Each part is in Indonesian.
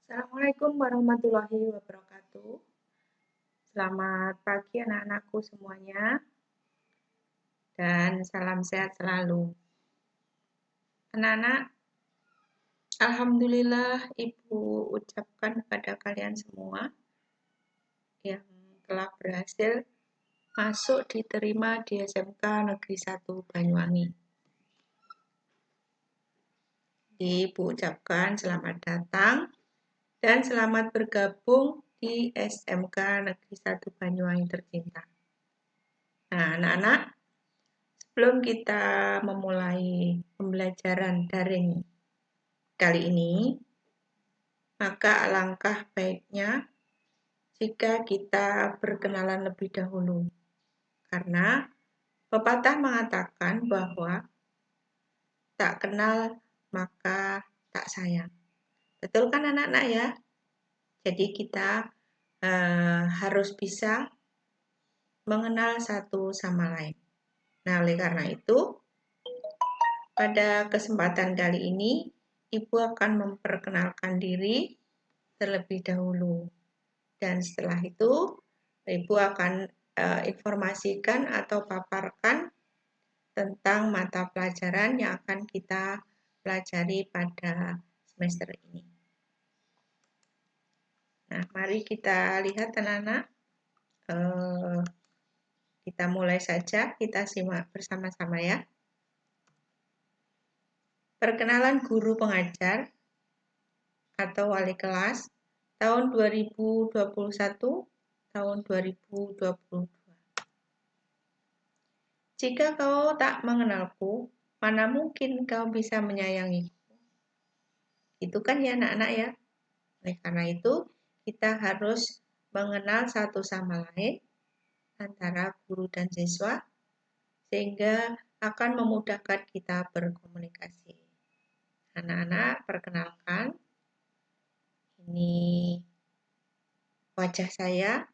Assalamualaikum warahmatullahi wabarakatuh. Selamat pagi anak-anakku semuanya, dan salam sehat selalu. Anak-anak, alhamdulillah Ibu ucapkan kepada kalian semua yang telah berhasil masuk diterima di SMK Negeri 1 Banyuwangi. Ibu ucapkan selamat datang dan selamat bergabung di SMK Negeri 1 Banyuwangi tercinta. Nah, anak-anak, sebelum kita memulai pembelajaran daring kali ini, maka alangkah baiknya jika kita berkenalan lebih dahulu. Karena pepatah mengatakan bahwa tak kenal maka tak sayang. Betul kan anak-anak ya? Jadi kita harus bisa mengenal satu sama lain. Nah, oleh karena itu, pada kesempatan kali ini, Ibu akan memperkenalkan diri terlebih dahulu. Dan setelah itu, Ibu akan informasikan atau paparkan tentang mata pelajaran yang akan kita pelajari pada semester ini. Nah, mari kita lihat anak-anak. Kita mulai saja, kita simak bersama-sama ya. Perkenalan guru pengajar atau wali kelas tahun 2021, tahun 2022. Jika kau tak mengenalku, mana mungkin kau bisa menyayangiku? Itu kan ya anak-anak ya. Oleh karena itu, kita harus mengenal satu sama lain antara guru dan siswa, sehingga akan memudahkan kita berkomunikasi. Anak-anak, perkenalkan, ini wajah saya,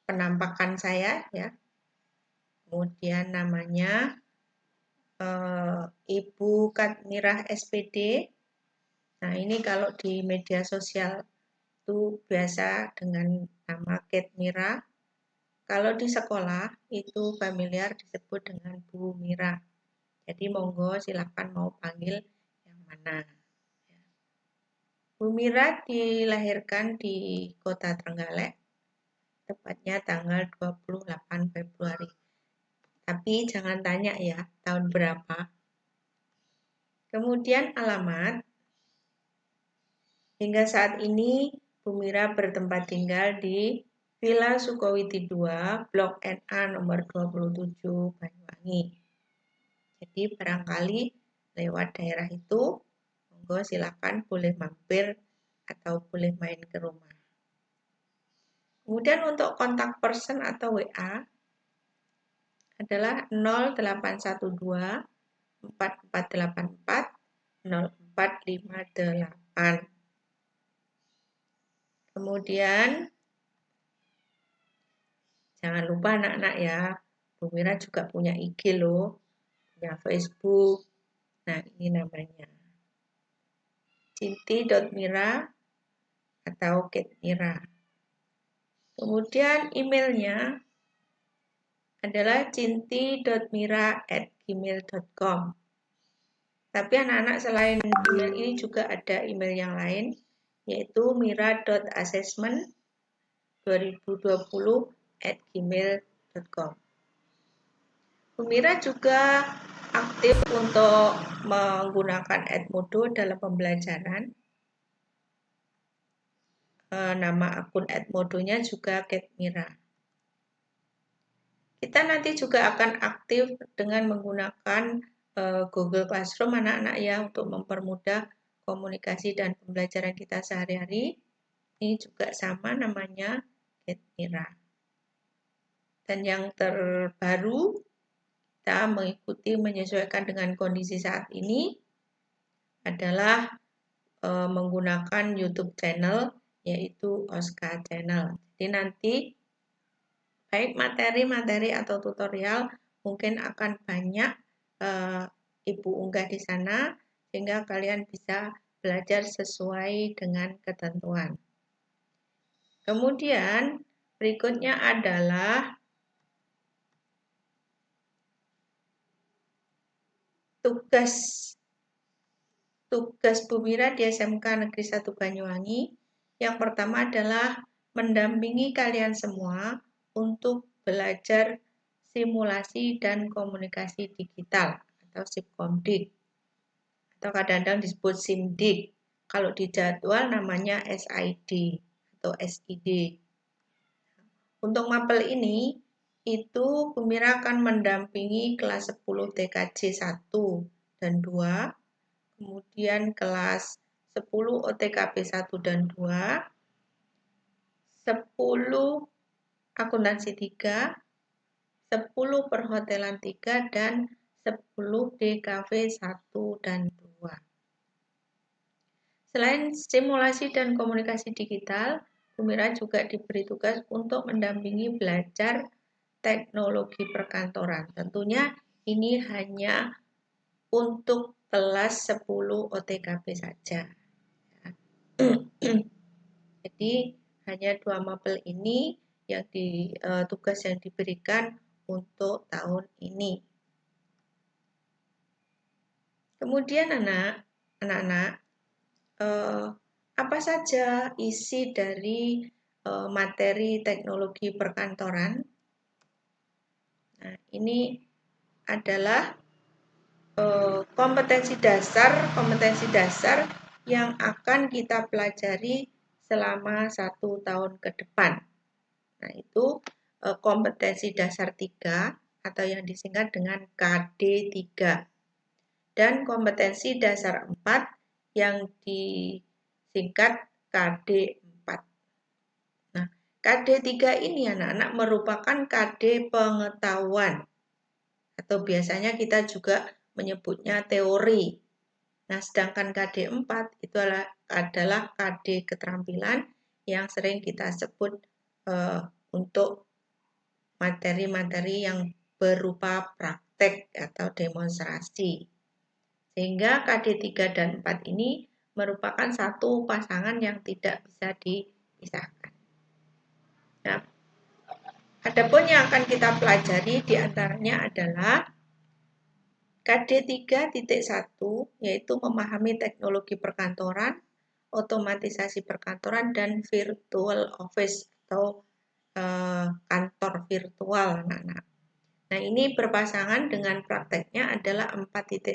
penampakan saya ya. Kemudian namanya Ibu Katmirah SPD. Nah, ini kalau di media sosial itu biasa dengan nama Katmirah. Kalau di sekolah itu familiar disebut dengan Bu Mira. Jadi monggo silakan mau panggil yang mana. Bu Mira dilahirkan di Kota Trenggalek, tepatnya tanggal 28 Februari. Tapi jangan tanya ya, tahun berapa. Kemudian alamat. Hingga saat ini, Bu Mira bertempat tinggal di Villa Sukowiti 2, Blok NA nomor 27, Banyuwangi. Jadi barangkali lewat daerah itu, monggo silakan boleh mampir atau boleh main ke rumah. Kemudian untuk kontak person atau WA adalah 0812 4484 0458. Kemudian jangan lupa anak-anak ya, Bu Mira juga punya IG loh, punya Facebook. Nah, ini namanya cinti.mira atau Katmira. Kemudian emailnya adalah cinti.mira@gmail.com. Tapi anak-anak selain email ini juga ada email yang lain, yaitu mira.assessment2020@gmail.com. Bu Mira juga aktif untuk menggunakan Edmodo dalam pembelajaran. Nama akun Edmodonya juga Katmira. Kita nanti juga akan aktif dengan menggunakan Google Classroom anak-anak ya, untuk mempermudah komunikasi dan pembelajaran kita sehari-hari. Ini juga sama namanya Katmira. Dan yang terbaru, kita mengikuti menyesuaikan dengan kondisi saat ini adalah menggunakan YouTube channel, yaitu Oska Channel. Jadi nanti baik materi-materi atau tutorial mungkin akan banyak Ibu unggah di sana, sehingga kalian bisa belajar sesuai dengan ketentuan. Kemudian berikutnya adalah tugas Bu Mira di SMK Negeri 1 Banyuwangi. Yang pertama adalah mendampingi kalian semua untuk belajar simulasi dan komunikasi digital atau SIPKOMDIK atau kadang-kadang disebut SIMDIK. Kalau di jadwal namanya SID atau SID. Untuk mapel ini itu Bu Mira akan mendampingi kelas 10 TKJ 1 dan 2, kemudian kelas 10 OTKB 1 dan 2, 10 akuntansi 3, 10 perhotelan 3, dan 10 DKV 1 dan 2. Selain simulasi dan komunikasi digital, Bu Mira juga diberi tugas untuk mendampingi belajar teknologi perkantoran. Tentunya ini hanya untuk kelas 10 OTKB saja. Jadi hanya 2 mapel ini yang tugas yang diberikan untuk tahun ini. Kemudian anak-anak, apa saja isi dari materi teknologi perkantoran? Nah, ini adalah kompetensi dasar yang akan kita pelajari selama 1 tahun ke depan. Nah, itu kompetensi dasar 3 atau yang disingkat dengan KD3. Dan kompetensi dasar 4 yang disingkat KD4. Nah, KD3 ini anak-anak merupakan KD pengetahuan atau biasanya kita juga menyebutnya teori. Nah, sedangkan KD4 itu adalah KD keterampilan yang sering kita sebut untuk materi-materi yang berupa praktek atau demonstrasi. Sehingga KD3 dan 4 ini merupakan satu pasangan yang tidak bisa dipisahkan. Nah, adapun yang akan kita pelajari diantaranya adalah KD3.1 yaitu memahami teknologi perkantoran, otomatisasi perkantoran, dan virtual office atau kantor virtual anak-anak. Nah, ini berpasangan dengan prakteknya adalah 4.1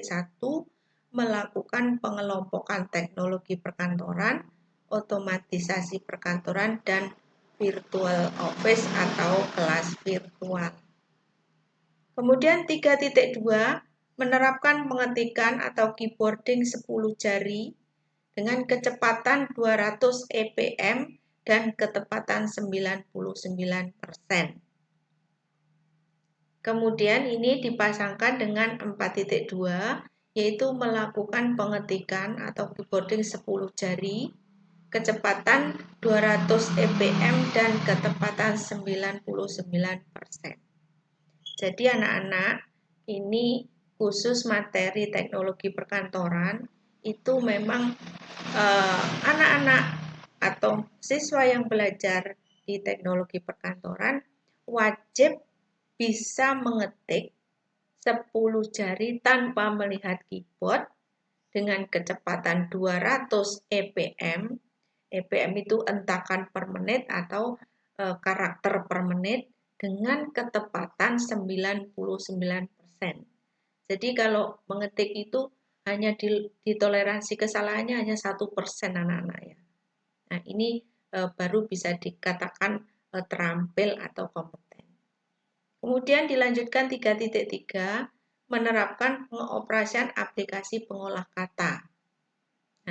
melakukan pengelompokan teknologi perkantoran, otomatisasi perkantoran, dan virtual office atau kelas virtual. Kemudian 3.2 menerapkan pengetikan atau keyboarding 10 jari dengan kecepatan 200 EPM dan ketepatan 99%. Kemudian ini dipasangkan dengan 4.2 yaitu melakukan pengetikan atau keyboarding 10 jari, kecepatan 200 EPM dan ketepatan 99%. Jadi anak-anak, ini khusus materi teknologi perkantoran itu memang anak-anak atau siswa yang belajar di teknologi perkantoran wajib bisa mengetik 10 jari tanpa melihat keyboard dengan kecepatan 200 EPM. EPM itu entakan per menit atau karakter per menit dengan ketepatan 99%. Jadi kalau mengetik itu hanya ditoleransi kesalahannya hanya 1% anak-anak ya. Nah, ini baru bisa dikatakan terampil atau kompeten. Kemudian dilanjutkan 3.3 menerapkan pengoperasian aplikasi pengolah kata.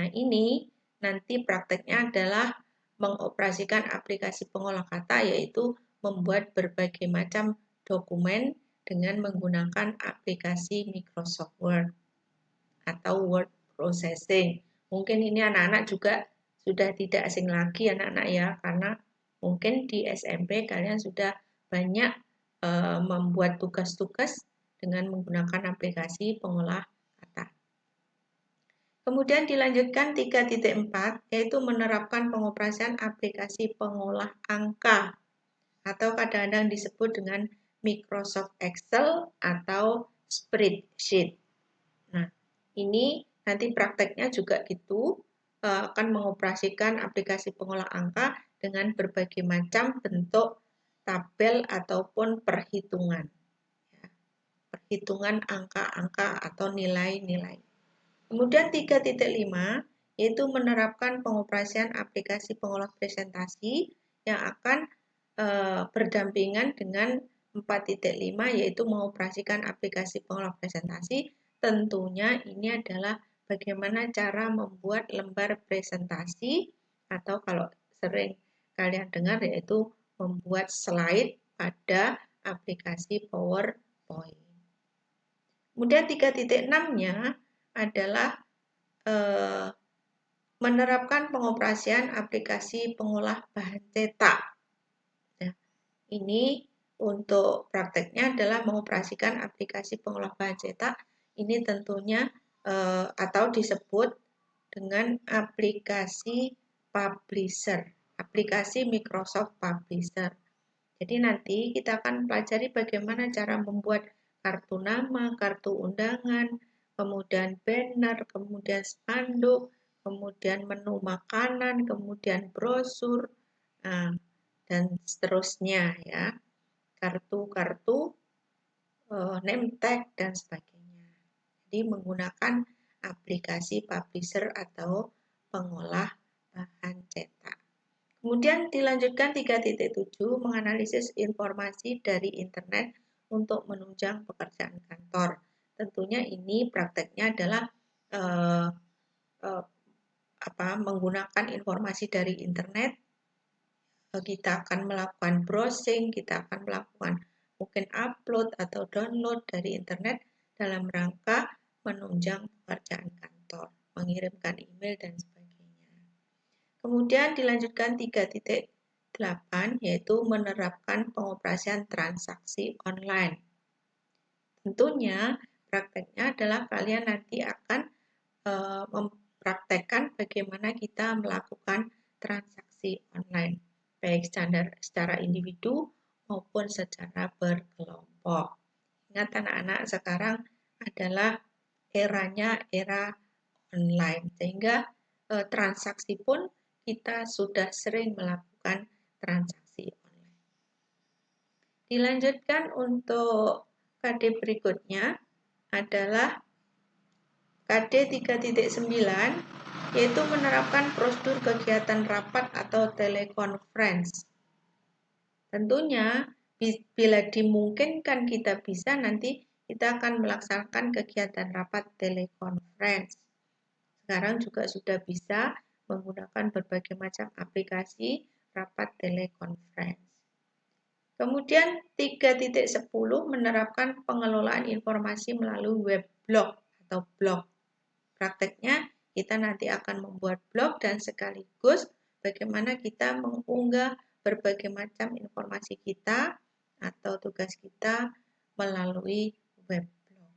Nah, ini nanti prakteknya adalah mengoperasikan aplikasi pengolah kata yaitu membuat berbagai macam dokumen dengan menggunakan aplikasi Microsoft Word atau word processing. Mungkin ini anak-anak juga sudah tidak asing lagi anak-anak ya, karena mungkin di SMP kalian sudah banyak membuat tugas-tugas dengan menggunakan aplikasi pengolah kata. Kemudian dilanjutkan 3.4, yaitu menerapkan pengoperasian aplikasi pengolah angka atau kadang-kadang disebut dengan Microsoft Excel atau spreadsheet. Nah, ini nanti prakteknya juga gitu, akan mengoperasikan aplikasi pengolah angka dengan berbagai macam bentuk tabel ataupun perhitungan. Perhitungan angka-angka atau nilai-nilai. Kemudian 3.5 yaitu menerapkan pengoperasian aplikasi pengolah presentasi yang akan berdampingan dengan 4.5 yaitu mengoperasikan aplikasi pengolah presentasi. Tentunya ini adalah bagaimana cara membuat lembar presentasi atau kalau sering kalian dengar yaitu membuat slide pada aplikasi PowerPoint. Kemudian 3.6-nya adalah menerapkan pengoperasian aplikasi pengolah bahan cetak. Nah, ini untuk prakteknya adalah mengoperasikan aplikasi pengolah bahan cetak. Ini tentunya atau disebut dengan aplikasi Publisher, aplikasi Microsoft Publisher. Jadi nanti kita akan pelajari bagaimana cara membuat kartu nama, kartu undangan, kemudian banner, kemudian spanduk, kemudian menu makanan, kemudian brosur, dan seterusnya ya. Kartu-kartu, name tag, dan sebagainya. Jadi menggunakan aplikasi publisher atau pengolah bahan cetak. Kemudian dilanjutkan 3.7 menganalisis informasi dari internet untuk menunjang pekerjaan kantor. Tentunya ini prakteknya adalah menggunakan informasi dari internet. Kita akan melakukan browsing, kita akan melakukan mungkin upload atau download dari internet dalam rangka menunjang pekerjaan kantor, mengirimkan email dan sebagainya. Kemudian dilanjutkan 3.8 yaitu menerapkan pengoperasian transaksi online. Tentunya prakteknya adalah kalian nanti akan mempraktekkan bagaimana kita melakukan transaksi online, baik secara individu maupun secara berkelompok. Ingat anak-anak, sekarang adalah eranya era online, sehingga transaksi pun kita sudah sering melakukan transaksi online. Dilanjutkan untuk KD berikutnya adalah KD 3.9 yaitu menerapkan prosedur kegiatan rapat atau telekonferensi. Tentunya bila dimungkinkan kita bisa nanti kita akan melaksanakan kegiatan rapat telekonferensi. Sekarang juga sudah bisa menggunakan berbagai macam aplikasi rapat telekonferensi. Kemudian 3.10 menerapkan pengelolaan informasi melalui web blog atau blog. Prakteknya kita nanti akan membuat blog dan sekaligus bagaimana kita mengunggah berbagai macam informasi kita atau tugas kita melalui web blog.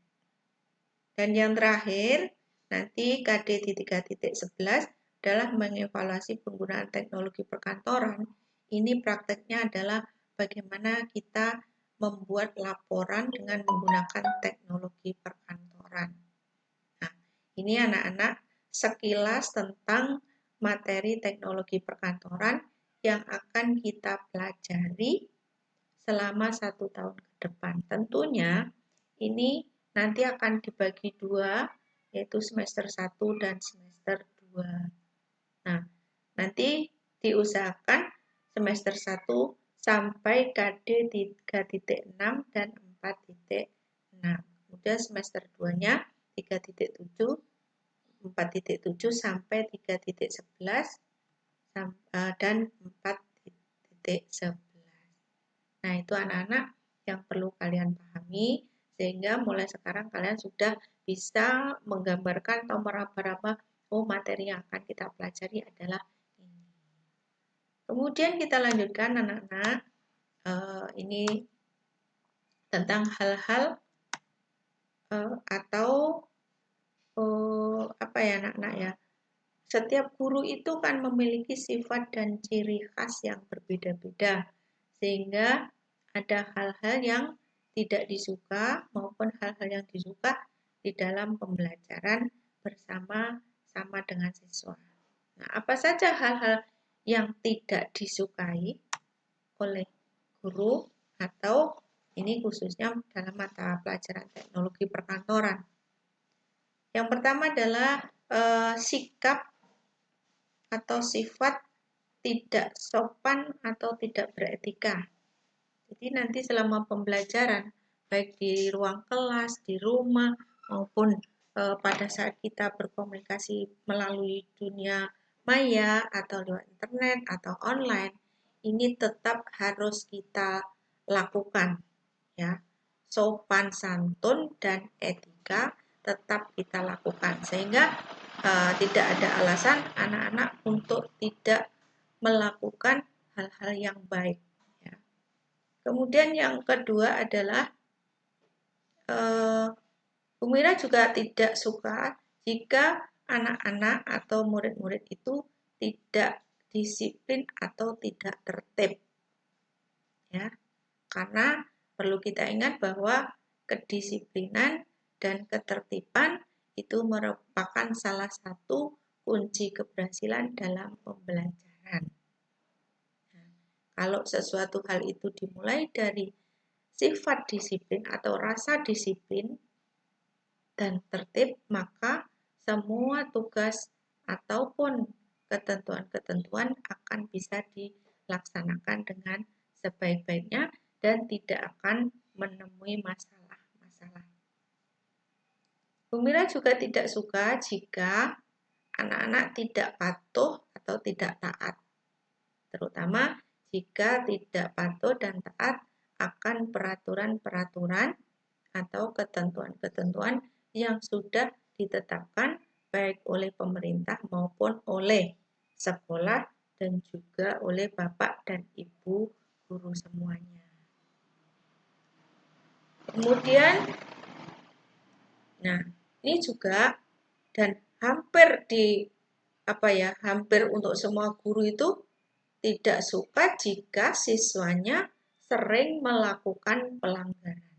Dan yang terakhir, nanti KD 3.11 adalah mengevaluasi penggunaan teknologi perkantoran. Ini prakteknya adalah bagaimana kita membuat laporan dengan menggunakan teknologi perkantoran. Nah, ini anak-anak sekilas tentang materi teknologi perkantoran yang akan kita pelajari selama 1 tahun ke depan. Tentunya ini nanti akan dibagi 2, yaitu semester 1 dan semester 2. Nah, nanti diusahakan semester 1 sampai KD 3.6 dan 4.6. Kemudian semester 2-nya 3.7, 4.7 sampai 3.11 dan 4.11. Nah, itu anak-anak yang perlu kalian pahami, sehingga mulai sekarang kalian sudah bisa menggambarkan atau meraba-raba, oh materi yang akan kita pelajari adalah ini. Kemudian kita lanjutkan anak-anak, ini tentang hal-hal atau apa ya anak-anak ya, setiap guru itu kan memiliki sifat dan ciri khas yang berbeda-beda, sehingga ada hal-hal yang tidak disuka maupun hal-hal yang disuka di dalam pembelajaran bersama-sama dengan siswa. Nah, apa saja hal-hal yang tidak disukai oleh guru atau ini khususnya dalam mata pelajaran teknologi perkantoran. Yang pertama adalah sikap atau sifat tidak sopan atau tidak beretika. Jadi nanti selama pembelajaran, baik di ruang kelas, di rumah, maupun pada saat kita berkomunikasi melalui dunia maya atau lewat internet atau online, ini tetap harus kita lakukan, ya. Sopan santun dan etika tetap kita lakukan, sehingga tidak ada alasan anak-anak untuk tidak melakukan hal-hal yang baik. Ya. Kemudian yang kedua adalah Bu Mira juga tidak suka jika anak-anak atau murid-murid itu tidak disiplin atau tidak tertib. Ya. Karena perlu kita ingat bahwa kedisiplinan dan ketertiban itu merupakan salah satu kunci keberhasilan dalam pembelajaran. Nah, kalau sesuatu hal itu dimulai dari sifat disiplin atau rasa disiplin dan tertib, maka semua tugas ataupun ketentuan-ketentuan akan bisa dilaksanakan dengan sebaik-baiknya dan tidak akan menemui masalah-masalah. Bu Mira juga tidak suka jika anak-anak tidak patuh atau tidak taat, terutama jika tidak patuh dan taat akan peraturan-peraturan atau ketentuan-ketentuan yang sudah ditetapkan baik oleh pemerintah maupun oleh sekolah dan juga oleh Bapak dan Ibu guru semuanya. Kemudian, nah ini juga dan hampir untuk semua guru itu tidak suka jika siswanya sering melakukan pelanggaran.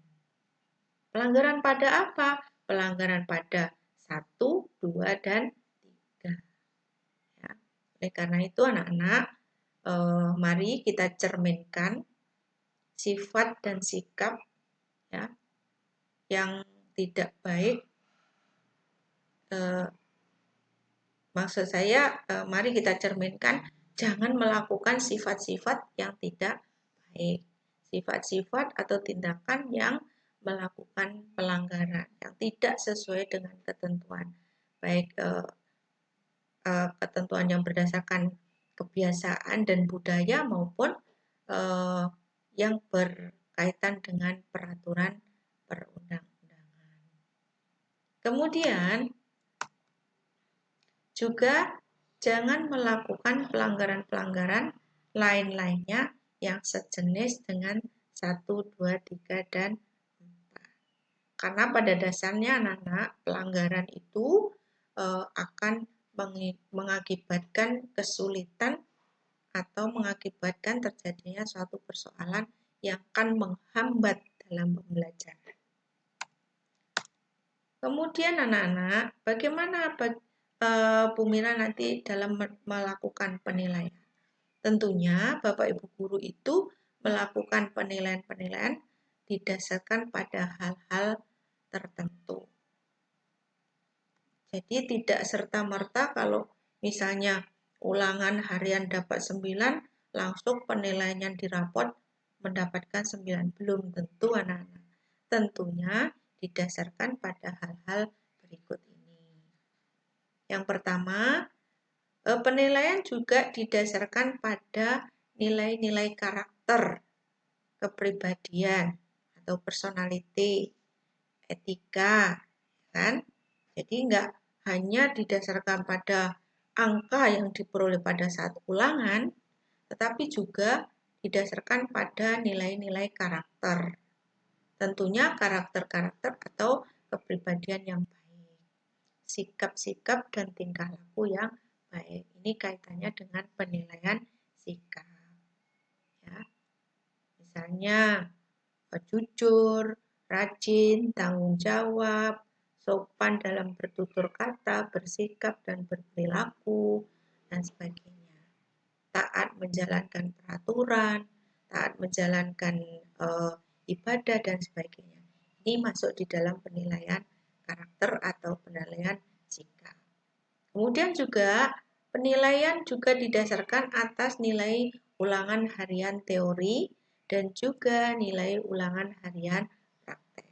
Pelanggaran pada apa? Pelanggaran pada 1, 2, dan 3. Ya. Oleh karena itu anak-anak, mari kita cerminkan sifat dan sikap ya, yang tidak baik. Maksud saya, mari kita cerminkan jangan melakukan sifat-sifat yang tidak baik. Sifat-sifat atau tindakan yang melakukan pelanggaran yang tidak sesuai dengan ketentuan, baik ketentuan yang berdasarkan kebiasaan dan budaya maupun yang berkaitan dengan peraturan perundang-undangan. Kemudian juga jangan melakukan pelanggaran-pelanggaran lain-lainnya yang sejenis dengan 1, 2, 3, dan 4. Karena pada dasarnya anak-anak pelanggaran itu akan mengakibatkan kesulitan atau mengakibatkan terjadinya suatu persoalan yang akan menghambat dalam pembelajaran. Kemudian anak-anak, bagaimana Bu Mira nanti dalam melakukan penilaian? Tentunya Bapak Ibu guru itu melakukan penilaian-penilaian didasarkan pada hal-hal tertentu. Jadi tidak serta-merta kalau misalnya ulangan harian dapat 9, langsung penilaian di rapot mendapatkan 9. Belum tentu anak-anak. Tentunya didasarkan pada hal-hal berikut ini. Yang pertama, penilaian juga didasarkan pada nilai-nilai karakter, kepribadian atau personality, etika, kan? Jadi enggak hanya didasarkan pada angka yang diperoleh pada saat ulangan, tetapi juga didasarkan pada nilai-nilai karakter. Tentunya karakter-karakter atau kepribadian yang baik. sikap-sikap dan tingkah laku yang baik. Ini kaitannya dengan penilaian sikap. Ya. Misalnya jujur, rajin, tanggung jawab, sopan dalam bertutur kata, bersikap dan berperilaku, dan sebagainya. Taat menjalankan peraturan, taat menjalankan ibadah dan sebagainya. Ini masuk di dalam penilaian karakter atau penilaian sikap. Kemudian juga penilaian juga didasarkan atas nilai ulangan harian teori dan juga nilai ulangan harian praktek.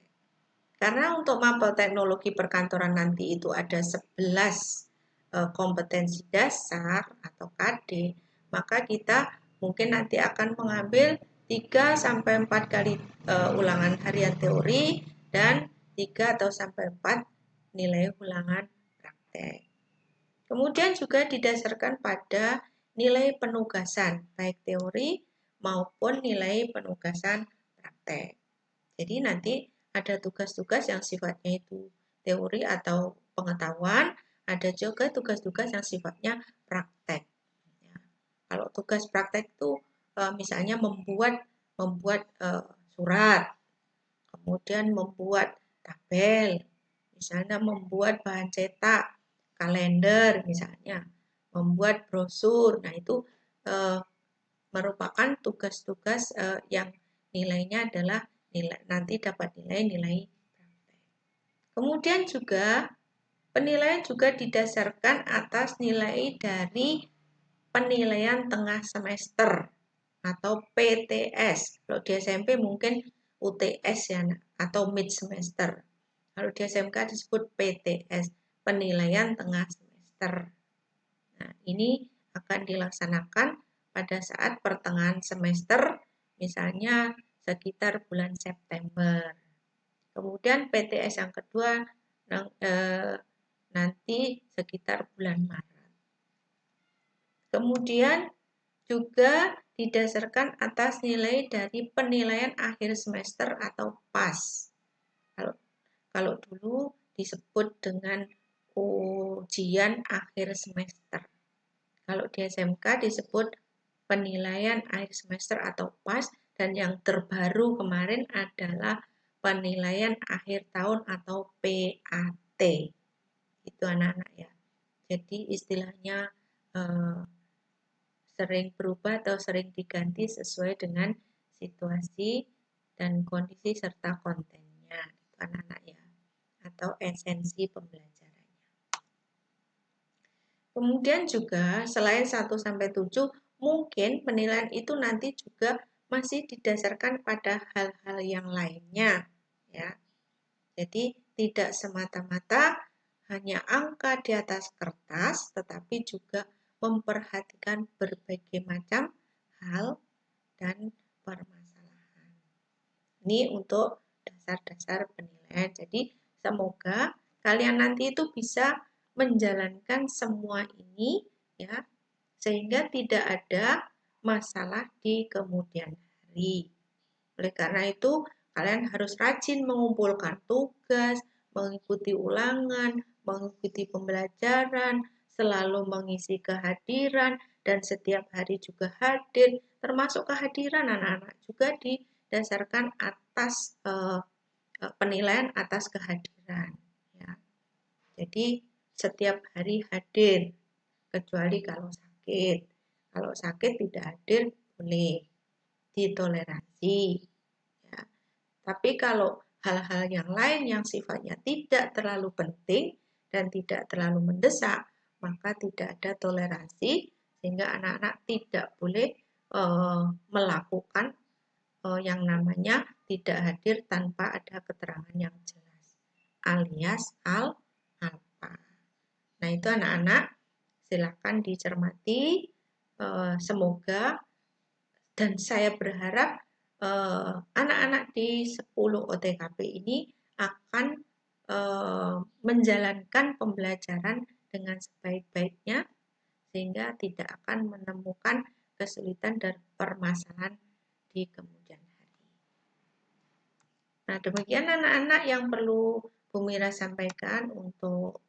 Karena untuk mapel teknologi perkantoran nanti itu ada 11 kompetensi dasar atau KD, maka kita mungkin nanti akan mengambil 3-4 kali ulangan harian teori dan 3 atau sampai 4 nilai ulangan praktek. Kemudian juga didasarkan pada nilai penugasan, baik teori maupun nilai penugasan praktek. Jadi nanti ada tugas-tugas yang sifatnya itu teori atau pengetahuan, ada juga tugas-tugas yang sifatnya praktek. Ya. Kalau tugas praktek itu misalnya membuat surat, kemudian membuat tabel, misalnya membuat bahan cetak, kalender misalnya, membuat brosur. Nah, itu merupakan tugas-tugas yang nilainya adalah nanti dapat nilai praktek. Kemudian juga penilaian juga didasarkan atas nilai dari penilaian tengah semester atau PTS. Kalau di SMP mungkin UTS ya, atau mid semester. Kalau di SMK disebut PTS, penilaian tengah semester. Nah, ini akan dilaksanakan pada saat pertengahan semester, misalnya sekitar bulan September. Kemudian PTS yang kedua nanti sekitar bulan Maret. Kemudian juga didasarkan atas nilai dari penilaian akhir semester atau PAS. Kalau dulu disebut dengan ujian akhir semester. Kalau di SMK disebut penilaian akhir semester atau PAS, dan yang terbaru kemarin adalah penilaian akhir tahun atau PAT. Itu anak-anak ya. Jadi istilahnya sering berubah atau sering diganti sesuai dengan situasi dan kondisi serta kontennya, anak-anak ya, atau esensi pembelajarannya. Kemudian juga selain 1-7, mungkin penilaian itu nanti juga masih didasarkan pada hal-hal yang lainnya, ya. Jadi tidak semata-mata hanya angka di atas kertas, tetapi juga memperhatikan berbagai macam hal dan permasalahan. Ini untuk dasar-dasar penilaian. Jadi semoga kalian nanti itu bisa menjalankan semua ini ya, sehingga tidak ada masalah di kemudian hari. Oleh karena itu, kalian harus rajin mengumpulkan tugas, mengikuti ulangan, mengikuti pembelajaran, selalu mengisi kehadiran, dan setiap hari juga hadir, termasuk kehadiran anak-anak juga didasarkan atas penilaian atas kehadiran. Ya. Jadi setiap hari hadir, kecuali kalau sakit. Kalau sakit tidak hadir boleh ditoleransi. Ya. Tapi kalau hal-hal yang lain yang sifatnya tidak terlalu penting dan tidak terlalu mendesak, maka tidak ada toleransi, sehingga anak-anak tidak boleh melakukan yang namanya tidak hadir tanpa ada keterangan yang jelas, alias alpa. Nah, itu anak-anak silakan dicermati, semoga, dan saya berharap anak-anak di 10 OTKP ini akan menjalankan pembelajaran dengan sebaik-baiknya, sehingga tidak akan menemukan kesulitan dan permasalahan di kemudian hari. Nah, demikian anak-anak yang perlu Bu Mira sampaikan untuk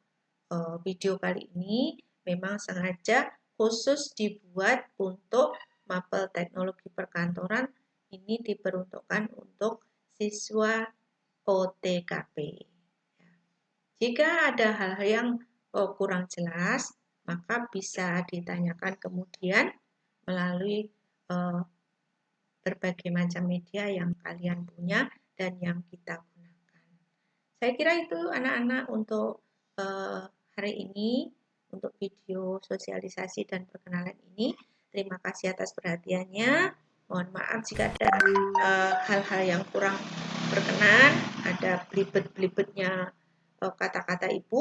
video kali ini memang sengaja khusus dibuat untuk mapel teknologi perkantoran. Ini diperuntukkan untuk siswa OTKP. Jika ada hal-hal yang kurang jelas, maka bisa ditanyakan kemudian melalui berbagai macam media yang kalian punya dan yang kita gunakan. Saya kira itu anak-anak untuk hari ini, untuk video sosialisasi dan perkenalan ini. Terima kasih atas perhatiannya. Mohon maaf jika ada hal-hal yang kurang berkenan, ada belibet-belibetnya kata-kata Ibu.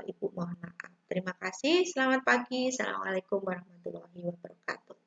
Ibu mohon maaf. Terima kasih. Selamat pagi. Assalamualaikum warahmatullahi wabarakatuh.